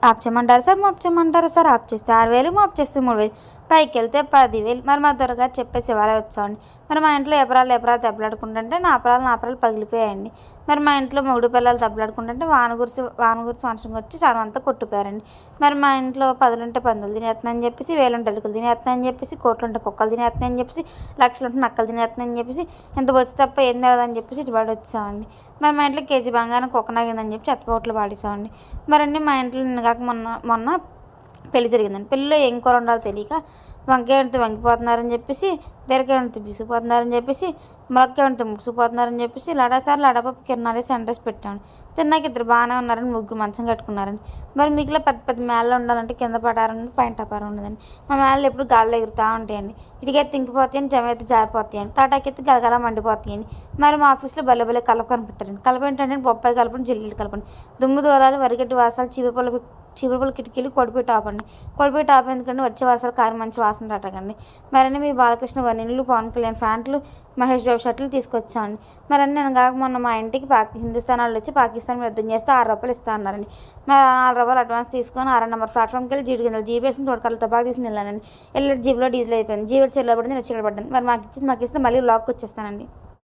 Of చేయమంటారు sir, మాఫ్ చేయమంటారు sir. Of చేస్తే 6,000, మాఫ్ చేస్తే 3,000, పైకి వెళ్తే 10,000. మరి మా దొరగారు చెప్పేసి ఇవాళ వచ్చామండి. మరి మా ఇంట్లో ఎపరాలు దెబ్బలాడుకుంటుంటే నా అపరాలు పగిలిపోయాయండి. మరి మా ఇంట్లో మొగుడు పిల్లలు దెబ్బలాడుకుంటుంటే వాన గురిసి వర్షం వచ్చి చాలా అంతా కొట్టిపోయారండి. మరి మా ఇంట్లో 10 పందులు తినేస్తున్నాయని చెప్పేసి, 1,000 ఎలుకలు తినేస్తున్నాయని చెప్పేసి, 1,00,000 కుక్కలు తినేస్తున్నాయని చెప్పేసి, 1,00,000 నక్కలు తినేస్తున్నాయని చెప్పేసి, ఇంత బొచ్చు తప్ప ఏం తెలదని చెప్పేసి ఇటుబడి వచ్చామండి. మరి మా ఇంట్లో కేజీ బంగారం కుక్కనాగిందని చెప్పి చెత్తపోట్లు పాడేసామండి. మరండి మా ఇంట్లో నిన్నగాక మొన్న పెళ్లి జరిగిందండి. పెళ్ళిలో ఏం కూర ఉండాలో తెలియక వంకాయ వండితే వంగిపోతున్నారని చెప్పేసి, బీరకాయ వండితే బిసిపోతున్నారని చెప్పేసి, ములక్కాయ వండితే ముడిసిపోతున్నారని చెప్పేసి లడాపప్పు కిరణాలేసి ఎండ్రేసి పెట్టాను. తిన్నాక ఇద్దరు బాగానే ఉన్నారని ముగ్గురు మంచం కట్టుకున్నారండి. మరి మిగిలిన పెద్ద పెద్ద మేళ్ళు ఉండాలంటే కింద పటారం ఉంది, పైన టపారం ఉండదండి. మా మేళ్ళు ఎప్పుడు గాల్లో ఎగురుతూ ఉంటాయండి. ఇటుకైతే తింకిపోతాయని, జమైతే జారిపోతాయండి, తాటాకైతే గలగల మండిపోతాయండి. మరి మా ఆఫీస్లో భలే కలప కనిపెట్టారండి. కలప ఏంటంటే బొప్పాయి కలపని, జిల్లీలు కలపండి, దుమ్ము దూరాలు, వరిగడ్డి వాసాలు, చిగురుపల్ల కిటికీలు, కొడిపి టాప్ అండి. కొడిపి టాప్ ఎందుకంటే వచ్చే వర్షాలు కారు మంచి వాసన రాటకండి. మరన్నీ మీ బాలకృష్ణ వన్నీళ్ళు, పవన్ కళ్యాణ్ ఫ్యాంట్లు, మహేష్ బాబు షర్ట్లు తీసుకొచ్చామండి. మరన్నీ నేను కాక మొన్న మా ఇంటికి హిందుస్థాన్ వాళ్ళు వచ్చి పాకిస్తాన్ యుద్ధం చేస్తే ₹6 ఇస్తా అన్నారండి. మరి ₹4 అడ్వాన్స్ తీసుకొని 6 నెంబర్ ప్లాట్ఫామ్కి వెళ్ళి జీడిగింజలు జీపేసి తోటకలతో బాగా తీసుకుని వెళ్ళానండి. వెళ్ళి జీబులో డీజిల్ అయిపోయింది. జీబులు చెల్లబడింది, నేను చిల్లబడ్డాను. మరి మాకు ఇస్తే మళ్ళీ లాక్కి వచ్చేస్తానండి.